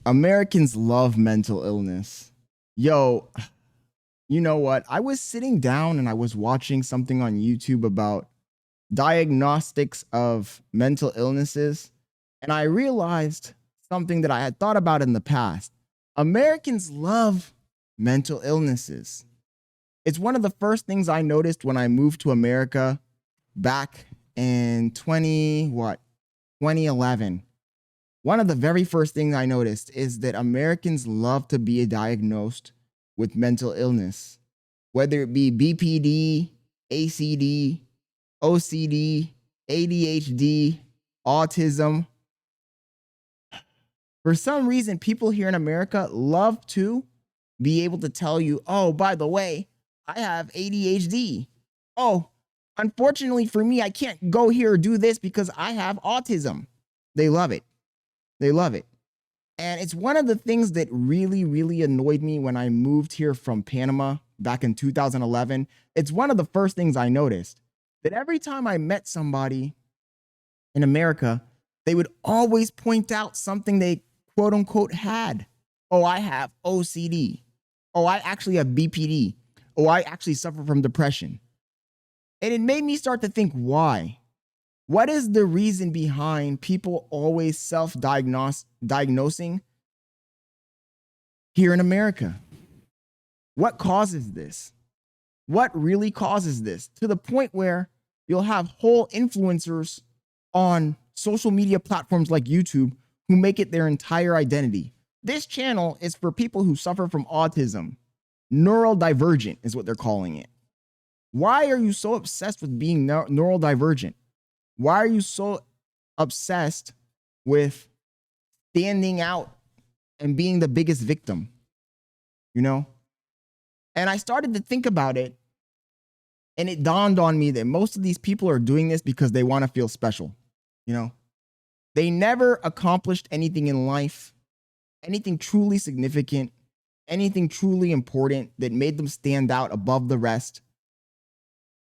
Americans love mental illness. Yo, you know what? I was sitting down and I was watching something on YouTube about diagnostics of mental illnesses, and I realized something that I had thought about in the past. Americans love mental illnesses. It's one of the first things I noticed when I moved to America back in 2011. One of the very first things I noticed is that Americans love to be diagnosed with mental illness, whether it be BPD, ACD, OCD, ADHD, autism. For some reason, people here in America love to be able to tell you, oh, by the way, I have ADHD. Oh, unfortunately for me, I can't go here or do this because I have autism. They love it. They love it. And it's one of the things that really, really annoyed me when I moved here from Panama back in 2011. It's one of the first things I noticed that every time I met somebody in America, they would always point out something they quote unquote had. Oh, I have OCD. Oh, I actually have BPD. Oh, I actually suffer from depression. And it made me start to think, why? What is the reason behind people always self-diagnosing here in America? What causes this? What really causes this? To the point where you'll have whole influencers on social media platforms like YouTube who make it their entire identity. This channel is for people who suffer from autism. Neurodivergent is what they're calling it. Why are you so obsessed with being neurodivergent? Why are you so obsessed with standing out and being the biggest victim? You know? And I started to think about it, and it dawned on me that most of these people are doing this because they want to feel special. You know? They never accomplished anything in life, anything truly significant, anything truly important that made them stand out above the rest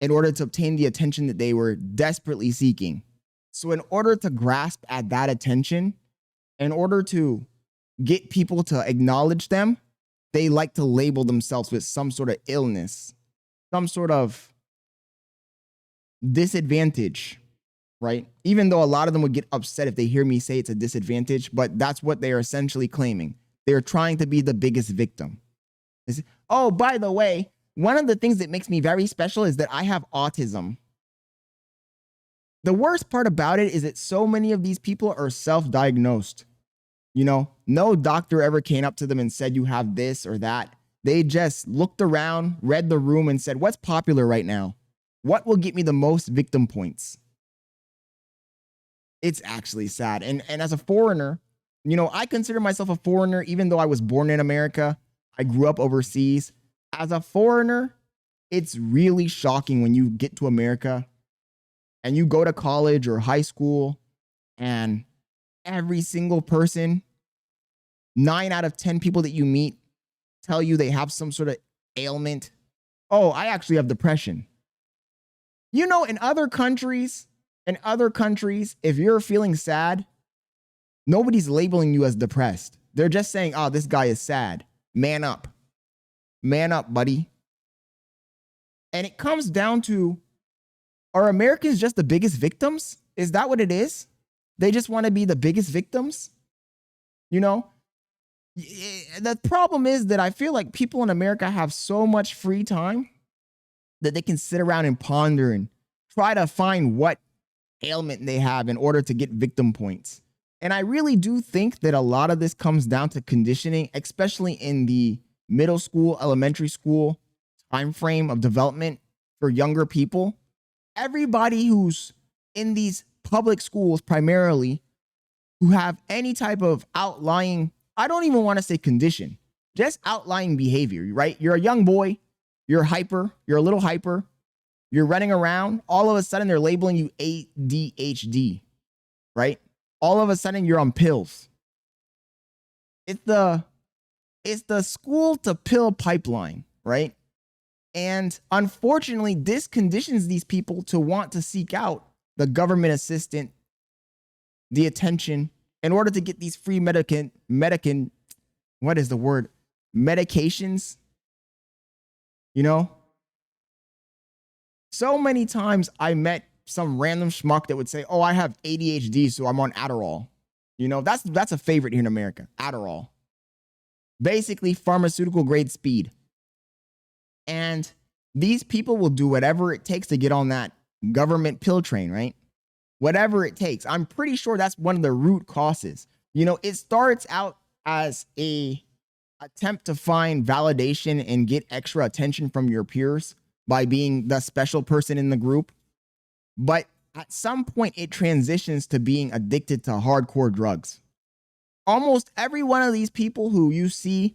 in order to obtain the attention that they were desperately seeking. So in order to grasp at that attention, in order to get people to acknowledge them, they like to label themselves with some sort of illness, some sort of disadvantage, right? Even though a lot of them would get upset if they hear me say it's a disadvantage, but that's what they are essentially claiming. They're trying to be the biggest victim. Oh, by the way, one of the things that makes me very special is that I have autism. The worst part about it is that so many of these people are self-diagnosed. You know, no doctor ever came up to them and said, you have this or that. They just looked around, read the room and said, what's popular right now? What will get me the most victim points? It's actually sad. And as a foreigner, you know, I consider myself a foreigner, even though I was born in America. I grew up overseas. As a foreigner, it's really shocking when you get to America and you go to college or high school and every single person, 9 out of 10 people that you meet tell you they have some sort of ailment. Oh, I actually have depression. You know, in other countries, if you're feeling sad, nobody's labeling you as depressed. They're just saying, oh, this guy is sad. Man up. Man up, buddy. And it comes down to, are Americans just the biggest victims? Is that what it is? They just want to be the biggest victims? You know? The problem is that I feel like people in America have so much free time that they can sit around and ponder and try to find what ailment they have in order to get victim points. And I really do think that a lot of this comes down to conditioning, especially in the middle school, elementary school time frame of development for younger people. Everybody who's in these public schools primarily who have any type of outlying, I don't even want to say condition, just outlying behavior, right? You're a young boy, you're hyper, you're a little hyper, you're running around, all of a sudden they're labeling you ADHD, right? All of a sudden you're on pills. It's the school to pill pipeline, right? And unfortunately, this conditions these people to want to seek out the government assistant, the attention, in order to get these free what is the word? Medications, you know? So many times I met some random schmuck that would say, oh, I have ADHD, so I'm on Adderall. You know, that's a favorite here in America, Adderall. Basically pharmaceutical grade speed. And these people will do whatever it takes to get on that government pill train, right? Whatever it takes. I'm pretty sure that's one of the root causes. You know, it starts out as a attempt to find validation and get extra attention from your peers by being the special person in the group. But at some point, it transitions to being addicted to hardcore drugs. Almost every one of these people who you see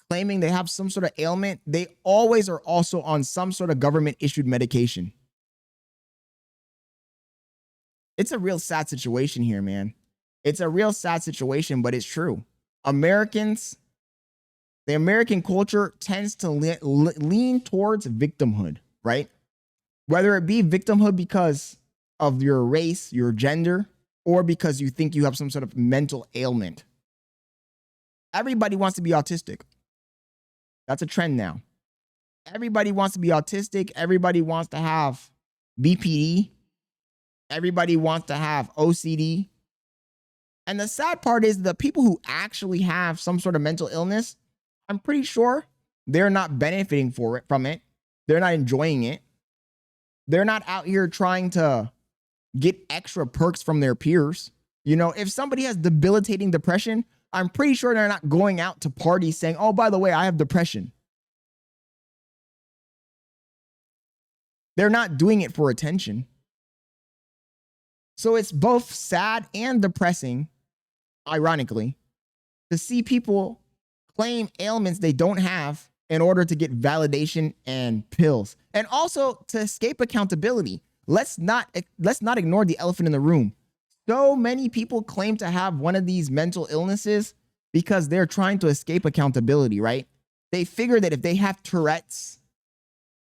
claiming they have some sort of ailment, they always are also on some sort of government issued medication. It's a real sad situation here, man. It's a real sad situation, but it's true. Americans, the American culture tends to lean towards victimhood, right? Whether it be victimhood because of your race, your gender, or because you think you have some sort of mental ailment. Everybody wants to be autistic. That's a trend now. Everybody wants to be autistic. Everybody wants to have BPD. Everybody wants to have OCD. And the sad part is the people who actually have some sort of mental illness, I'm pretty sure they're not benefiting from it. They're not enjoying it. They're not out here trying to get extra perks from their peers. You know, if somebody has debilitating depression, I'm pretty sure they're not going out to parties saying, oh, by the way, I have depression. They're not doing it for attention. So it's both sad and depressing, ironically, to see people claim ailments they don't have in order to get validation and pills. And also to escape accountability. Let's not ignore the elephant in the room. So many people claim to have one of these mental illnesses because they're trying to escape accountability, right? They figure that if they have Tourette's,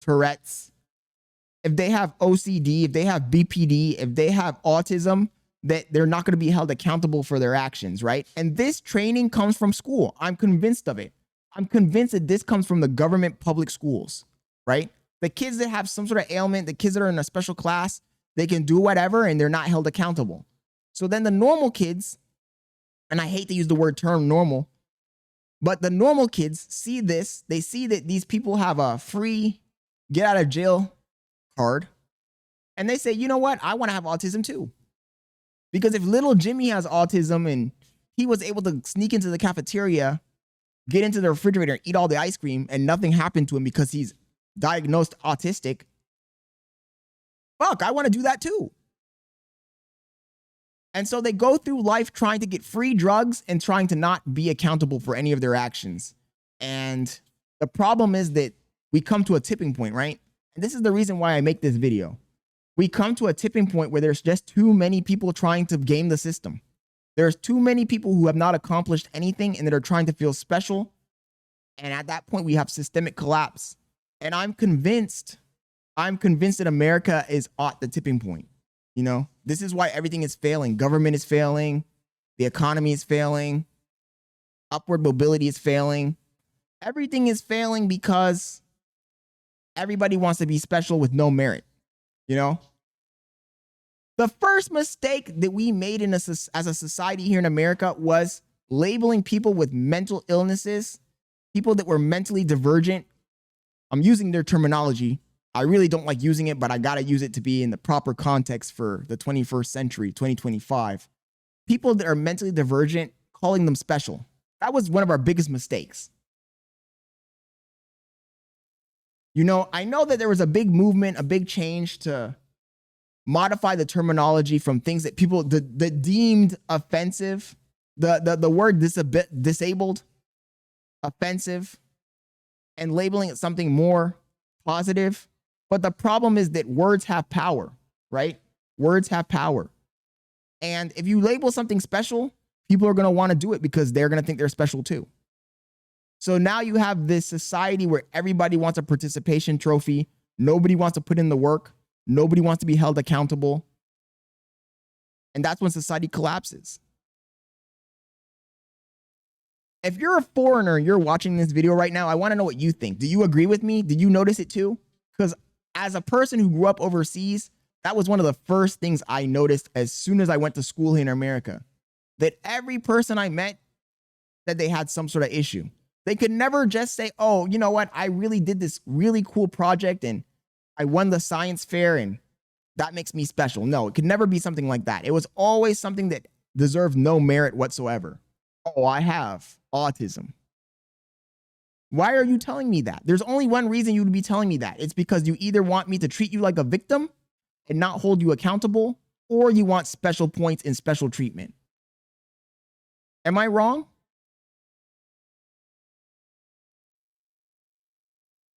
if they have OCD, if they have BPD, if they have autism, that they're not going to be held accountable for their actions, right? And this training comes from school. I'm convinced of it. I'm convinced that this comes from the government public schools, right? The kids that have some sort of ailment, the kids that are in a special class, they can do whatever and they're not held accountable. So then the normal kids, and I hate to use the term normal, but the normal kids see this. They see that these people have a free get out of jail card. And they say, you know what? I want to have autism too. Because if little Jimmy has autism and he was able to sneak into the cafeteria, get into the refrigerator, eat all the ice cream, and nothing happened to him because he's diagnosed autistic, fuck, I want to do that too. And so they go through life trying to get free drugs and trying to not be accountable for any of their actions. And the problem is that we come to a tipping point, right? And this is the reason why I make this video. We come to a tipping point where there's just too many people trying to game the system. There's too many people who have not accomplished anything and that are trying to feel special. And at that point, we have systemic collapse. And I'm convinced that America is at the tipping point. You know, this is why everything is failing. Government is failing. The economy is failing. Upward mobility is failing. Everything is failing because everybody wants to be special with no merit. You know, the first mistake that we made as a society here in America was labeling people with mental illnesses, people that were mentally divergent. I'm using their terminology. I really don't like using it, but I got to use it to be in the proper context for the 21st century, 2025. People that are mentally divergent, calling them special. That was one of our biggest mistakes. You know, I know that there was a big movement, a big change to modify the terminology from things that people that deemed offensive. The word disabled, offensive, and labeling it something more positive. But the problem is that words have power, right? Words have power. And if you label something special, people are going to want to do it because they're going to think they're special too. So now you have this society where everybody wants a participation trophy. Nobody wants to put in the work. Nobody wants to be held accountable. And that's when society collapses. If you're a foreigner, you're watching this video right now, I want to know what you think. Do you agree with me? Did you notice it too? Because as a person who grew up overseas, that was one of the first things I noticed as soon as I went to school here in America. That every person I met that they had some sort of issue. They could never just say, oh, you know what? I really did this really cool project and I won the science fair and that makes me special. No, it could never be something like that. It was always something that deserved no merit whatsoever. Oh, I have autism. Why are you telling me that? There's only one reason you would be telling me that. It's because you either want me to treat you like a victim and not hold you accountable, or you want special points and special treatment. Am I wrong?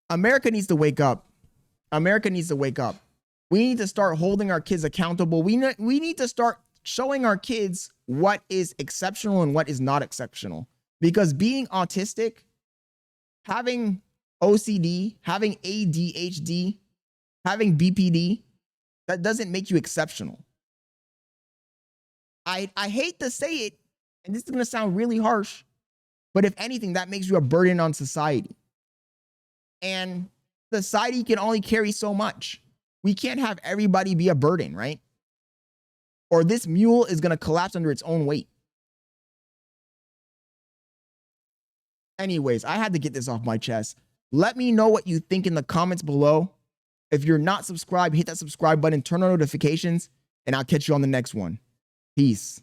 America needs to wake up. America needs to wake up. We need to start holding our kids accountable. We need to start showing our kids what is exceptional and what is not exceptional. Because being autistic, having OCD, having ADHD, having BPD, that doesn't make you exceptional. I hate to say it, and this is going to sound really harsh, but if anything, that makes you a burden on society. And society can only carry so much. We can't have everybody be a burden, right? Or this mule is going to collapse under its own weight. Anyways, I had to get this off my chest. Let me know what you think in the comments below. If you're not subscribed, hit that subscribe button, turn on notifications, and I'll catch you on the next one. Peace.